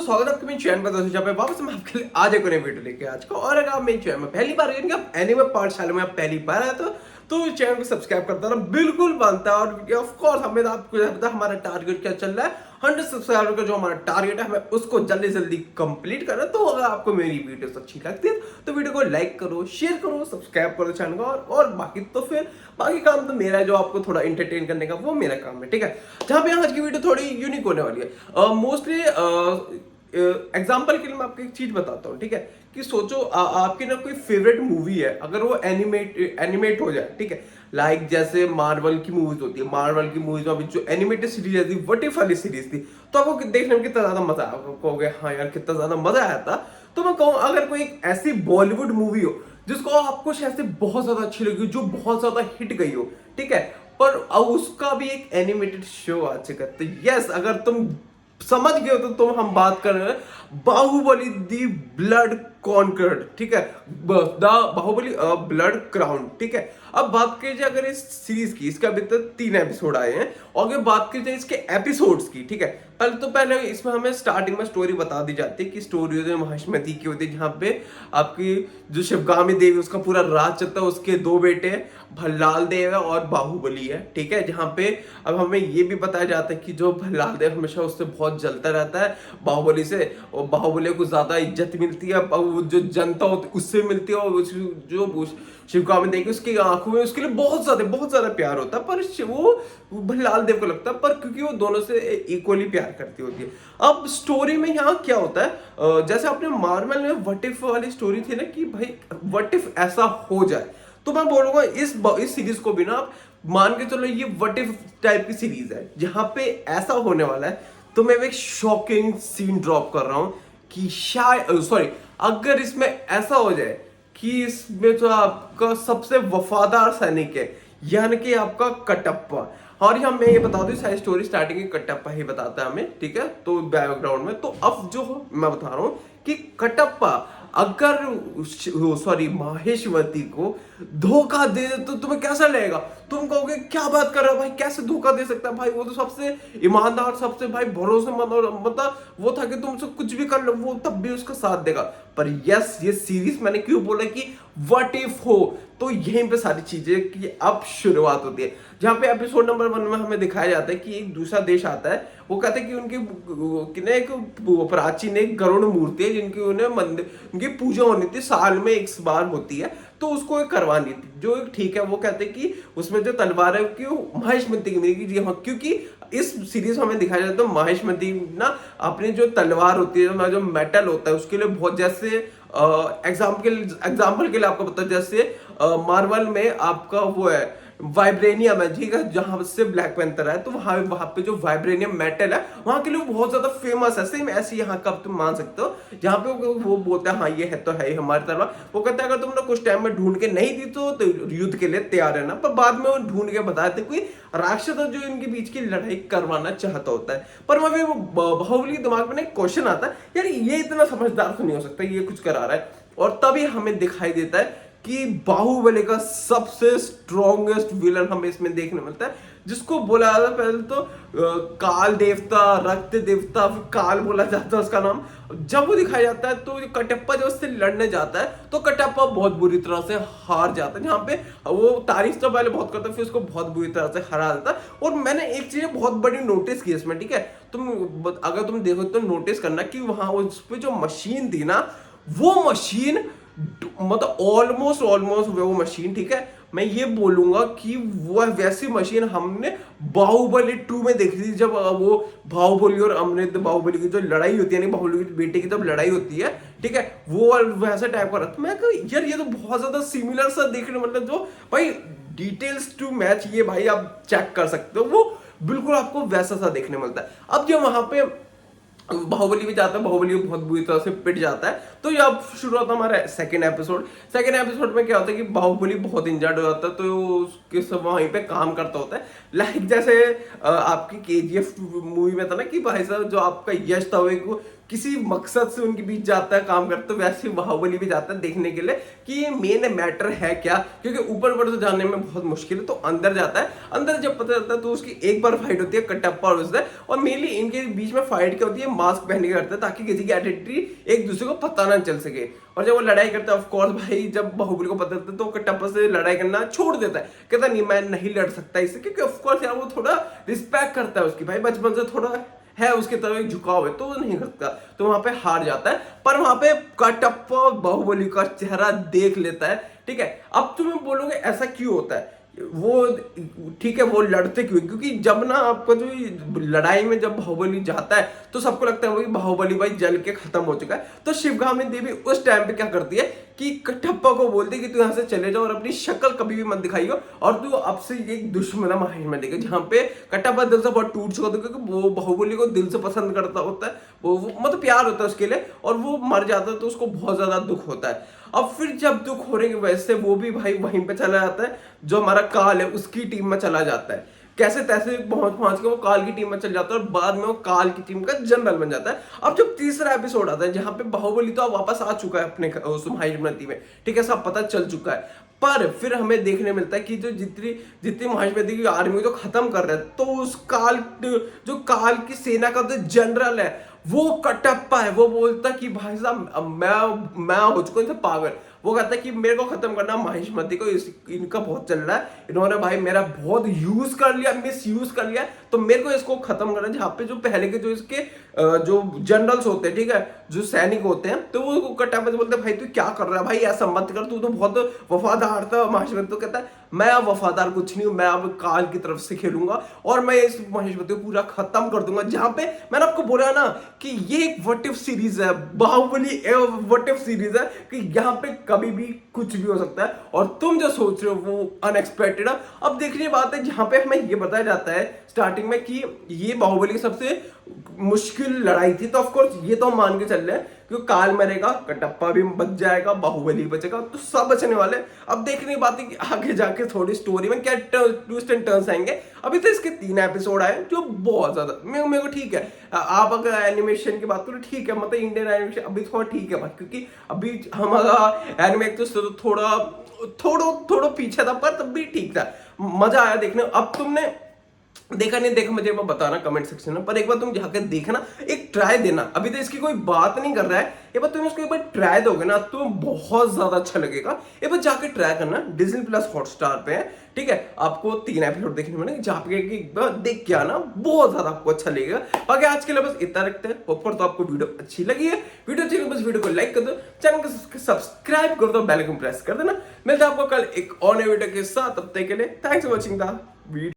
स्वागत है आपके मेरे चैनल पर दोस्तों, जहाँ पे वापस मैं आपके लिए आज एक नई वीडियो लेके आज का। और अगर आप मेरे चैनल में पहली बार यानी कि आप एनिमे पाठशाला में आप पहली बार आए तो चैनल को सब्सक्राइब करता रहना बिल्कुल बनता है। और ऑफ कोर्स हमें आपको पता है हमारा टारगेट क्या चल रहा है, 100 सब्सक्राइबर का जो हमारा टारगेट है हमें उसको जल्दी जल्दी कंप्लीट करना है। तो अगर आपको मेरी वीडियोस अच्छी लगती है तो वीडियो को लाइक करो, शेयर करो, सब्सक्राइब करो चैनल को। और बाकी तो फिर बाकी काम तो मेरा है, जो आपको थोड़ा इंटरटेन करने का वो मेरा काम है, ठीक है। जहाँ पे आज की वीडियो थोड़ी यूनिक होने वाली है। मोस्टली एग्जाम्पल के लिए मैं आपको एक चीज बताता हूँ, ठीक है। कि सोचो आपकी ना कोई फेवरेट मूवी है, अगर वो एनिमेट हो जाए, ठीक है। लाइक जैसे मार्वल की मूवीज होती है, मार्वल की मूवीज में अभी जो एनिमेटेड सीरीज थी, व्हाट इफ वाली सीरीज थी, तो आपको देखने में कितना ज्यादा मजा आया। आपको कहोगे हाँ यार कितना ज्यादा मजा आया था। तो मैं कहूँ अगर कोई एक ऐसी बॉलीवुड मूवी हो जिसको आपको शायद से बहुत ज्यादा अच्छी लगी, जो बहुत ज्यादा हिट गई हो, ठीक है, पर अब उसका भी एक एनिमेटेड शो आ चुका है। तो यस, अगर तुम समझ गए हो तो तुम हम बात कर रहे हैं बाहुबली दी ब्लड कॉन्कर्ड, ठीक है, द बाहुबली ब्लड क्राउन, ठीक है। अब बात की जाए अगर इस सीरीज की, इसके अभी तक 3 एपिसोड आए हैं, और अगर बात की जाए इसके एपिसोड्स की, ठीक है, पहले इसमें हमें स्टार्टिंग में स्टोरी बता दी जाती है कि स्टोरी होती है महिष्मती की होती है, जहाँ पे आपकी जो शिवगामी देवी उसका पूरा राज चलता है, उसके 2 बेटे भल्लाल देव है और बाहुबली है, ठीक है। जहाँ पे अब हमें ये भी बताया जाता है कि जो भल्लाल देव हमेशा उससे बहुत जलता रहता है बाहुबली से, और बाहुबली को ज्यादा इज्जत मिलती है, वो जो जनता होती है उससे मिलती है, और जो शिवगामी देवी उसकी आंखों में उसके लिए बहुत ज्यादा प्यार होता है। पर वो भल्लाल देव को लगता है, पर क्योंकि वो दोनों से इक्वली प्यार करती होती है। अब स्टोरी में यहाँ क्या होता है, जैसे आपने मार्वल में व्हाट इफ वाली स्टोरी थी ना, कि भाई व्हाट इफ ऐसा हो जाए, तो मैं बोलूंगा इस सीरीज को भी ना आप मान के चलो ये व्हाट इफ टाइप की सीरीज है, जहां पे ऐसा होने वाला है। तो मैं एक शॉकिंग सीन ड्रॉप कर रहा हूं कि शायद सॉरी, अगर इसमें ऐसा हो जाए कि इसमें जो आपका सबसे वफादार सैनिक है, यानी कि आपका कटप्पा। और यहाँ मैं ये बता दूं सारी स्टोरी स्टार्टिंग की कटप्पा ही बताता है हमें, ठीक है, तो बैकग्राउंड में। तो अब जो मैं बता रहा हूं कि कटप्पा अगर सॉरी माहेश्वती को धोखा दे तो तुम्हें कैसा लगेगा। तुम कहोगे क्या बात कर रहे हो भाई, कैसे धोखा दे सकता है भाई, वो तो सबसे ईमानदार, सबसे भाई भरोसेमंद, और मतलब वो था कि तुमसे कुछ भी कर लो वो तब भी उसका साथ देगा। पर यस, ये सीरीज मैंने क्यों बोला कि व्हाट इफ हो, तो यहीं पे सारी चीजें की अब शुरुआत होती है। जहाँ पे एपिसोड नंबर 1 में हमें दिखाया जाता है कि एक दूसरा देश आता है, वो कहते हैं कि उनकी एक प्राचीन एक गरुड़ मूर्ति है जिनकी उन्हें मंदिर उनकी पूजा होनी थी, साल में एक बार होती है, तो उसको एक करवानी थी। जो ठीक है, वो कहते हैं कि उसमें जो तलवार है कि महेशमती की मिलेगी। जी हाँ, क्योंकि इस सीरीज में हमें दिखाया जाता है महेशमती ना अपनी जो तलवार होती है, जो मेटल होता है उसके लिए बहुत, जैसे एग्जाम्पल के लिए आपको पता है, जैसे मार्वल में आपका वो है वाइब्रेनियम है, ठीक है, जहां से ब्लैक पैंथर है, तो वहां पे जो वाइब्रेनियम मेटल है वहां के लिए बहुत ज्यादा फेमस है। सेम ऐसे यहाँ का तुम मान सकते हो, जहां पे वो बोलते हैं हाँ ये है तो है ही हमारी तरफ। वो कहते हैं अगर तुमने कुछ टाइम में ढूंढ के नहीं दी तो युद्ध के लिए तैयार है ना। पर बाद में वो ढूंढ के बताते कोई राक्षस जो इनके बीच की लड़ाई करवाना चाहता होता है। पर वह बाहुबली दिमाग में एक क्वेश्चन आता है, यार ये इतना समझदार तो नहीं हो सकता, ये कुछ करा रहा है। और तभी हमें दिखाई देता है कि बाहुबली का सबसे स्ट्रॉन्गेस्ट विलन हमें इसमें देखने मिलता है, जिसको बोला जाता है पहले तो काल देवता, रक्त देवता, फिर काल बोला जाता है उसका नाम। जब वो दिखाया जाता है तो कटप्पा जब उससे लड़ने जाता है तो कटप्पा बहुत बुरी तरह से हार जाता है। जहाँ पे वो तारीफ तो पहले बहुत करता है, फिर उसको बहुत बुरी तरह से हरा देता है। और मैंने एक चीज बहुत बड़ी नोटिस की इसमें, ठीक है, अगर तुम देखो तो नोटिस करना कि वहां उस पर जो मशीन थी ना, वो मशीन मतलब ऑलमोस्ट वो मशीन, ठीक है, मैं ये बोलूंगा कि वो वैसी मशीन हमने बाहुबली 2 में देखी थी, जब वो बाहुबली और अमृत बाहुबली की जो लड़ाई होती है, यानी बाहुबली की बेटे की जब लड़ाई होती है, ठीक है, वो वैसा टाइप का रहता। मैं यार ये तो बहुत ज्यादा सिमिलर सा देखने, मतलब जो भाई डिटेल्स टू मैच, ये भाई आप चेक कर सकते हो, वो बिल्कुल आपको वैसा सा देखने मिलता है। अब जब वहां पे बाहुबली भी जाता है, बाहुबली बहुत बुरी तरह से पिट जाता है, तो ये अब शुरू होता है हमारा सेकंड एपिसोड में क्या होता है कि बाहुबली बहुत इंजर्ड हो जाता है, तो उसके सब वहीं पे काम करता होता है। लाइक जैसे आपकी KGF मूवी में था ना कि भाई साहब जो आपका यश था वो किसी मकसद से उनके बीच जाता है काम करते, तो वैसे ही बाहुबली भी जाता है देखने के लिए कि ये मेन मैटर है क्या, क्योंकि ऊपर तो जाने में बहुत मुश्किल है। तो अंदर जाता है, अंदर जब पता चलता है तो उसकी एक बार फाइट होती है कटप्पा और उससे, और मेनली इनके बीच में फाइट क्या होती है, मास्क पहन के करते हैं ताकि किसी की आइडेंटिटी एक दूसरे को पता ना चल सके। और जब वो लड़ाई करता है, ऑफ कोर्स भाई जब बाहुबली को पता चलता है तो कटप्पा से लड़ाई करना छोड़ देता है, कहता नहीं मैं नहीं लड़ सकता इससे, क्योंकि ऑफ कोर्स यार वो थोड़ा रिस्पेक्ट करता है उसकी, भाई बचपन से थोड़ा है उसके तरफ एक झुकाव है, तो वो नहीं करता, तो वहां पे हार जाता है। पर वहां पे कटप्पा बाहुबली का चेहरा देख लेता है, ठीक है। अब तुम्हें बोलोगे ऐसा क्यों होता है, वो ठीक है वो लड़ते क्यों, क्योंकि जब ना आपका जो लड़ाई में जब बाहुबली जाता है तो सबको लगता है बाहुबली भाई जल के खत्म हो चुका है। तो शिवगामी देवी उस टाइम पे क्या करती है कि कटप्पा को बोलती है कि तू यहाँ से चले जाओ और अपनी शक्ल कभी भी मत दिखाइयो, और तू अब से एक दुश्मन माहिर में देखे, जहाँ पे कटप्पा दिल से बहुत टूट चुका था, क्योंकि वो बाहुबली को दिल से पसंद करता होता है, वो मतलब प्यार होता है उसके लिए, और वो मर जाता है तो उसको बहुत ज्यादा दुख होता है। अब फिर जब दुख होने की वजह से वो भी भाई वहीं पे चला जाता है, जो हमारा काल है उसकी टीम में चला जाता है, कैसे तैसे पहुंच के वो काल की टीम में चल जाता है, और बाद में वो काल की टीम का जनरल बन जाता है। अब जब तीसरा एपिसोड आता है जहां पे बाहुबली तो वापस आ चुका है अपने उस महायुद्धमती में, ठीक है, सब पता चल चुका है, पर फिर हमें देखने मिलता है कि जो जितनी जितनी महायुद्धमती की आर्मी को खत्म कर रहे हैं, तो उस जो काल की सेना का जो जनरल है वो कटप्पा है। वो बोलता कि भाई साहब मैं हो चुका हूं पागल, वो कहता है कि मेरे को खत्म करना महिष्मती को, इनका बहुत चल रहा है, इन्होंने भाई मेरा बहुत यूज कर लिया, मिस यूज कर लिया, तो मेरे को इसको खत्म करना है। जहाँ पे जो पहले के जो इसके जो जनरल्स होते हैं, ठीक है, जो सैनिक होते हैं, तो वो कटप्पा से बोलते हैं भाई तू क्या कर रहा है भाई, ऐसा मत कर, तू तो बहुत वफादार था। महिष्मती तो कहता है मैं अब वफादार कुछ नहीं हूं, मैं अब काल की तरफ से खेलूंगा और मैं इस महिष्मती को पूरा खत्म कर दूंगा। जहां पे मैंने आपको बोला ना कि ये एक व्हाट इफ सीरीज है, बाहुबली व्हाट इफ सीरीज है, कि यहाँ पे कभी भी कुछ भी हो सकता है, और तुम जो सोच रहे हो वो अनएक्सपेक्टेड है। अब देखने की बात है जहां पे हमें ये बताया जाता है स्टार्टिंग में कि ये बाहुबली की सबसे मुश्किल लड़ाई थी, तो ऑफकोर्स ये तो हम मान के चल रहे हैं क्योंकि काल मरेगा, कटप्पा भी बच जाएगा, बाहुबली बचेगा, तो सब बचने वाले। अब देखने की बात है कि आगे जाके थोड़ी स्टोरी में क्या ट्विस्ट एंड टर्न्स आएंगे। अभी तो इसके 3 एपिसोड आए जो बहुत ज्यादा मेरे को ठीक है। आप अगर एनिमेशन की बात करो ठीक है, मतलब इंडियन एनिमेशन अभी थोड़ा ठीक है, क्योंकि अभी हमारा एनिमे तो थोड़ा पीछे था, पर तब भी ठीक था, मजा आया देखने। अब तुमने देखा नहीं देखा मुझे बताना कमेंट सेक्शन में, पर एक बार तुम जाकर देखना, एक ट्राई देना। अभी तो इसकी कोई बात नहीं कर रहा है, एक बार तुम इसको एक बार ट्राई दोगे ना तो बहुत ज्यादा अच्छा लगेगा। एक बार जाकर ट्राई करना, डिज्नी प्लस हॉटस्टार पे है, ठीक है। आपको 3 एपिसोड देखने मिलेंगे, जाके एक बार देख के आना, बहुत ज्यादा आपको अच्छा लगेगा। बाकी आज के लिए बस इतना रखते हैं, ऊपर तो आपको वीडियो अच्छी लगी है, वीडियो अच्छी लगी बस वीडियो को लाइक कर दो, चैनल को सब्सक्राइब कर दो, बेल आइकन प्रेस कर देना। मिलता है आपको कल एक और नए वीडियो के साथ, तब तक के लिए thanks for watching the video.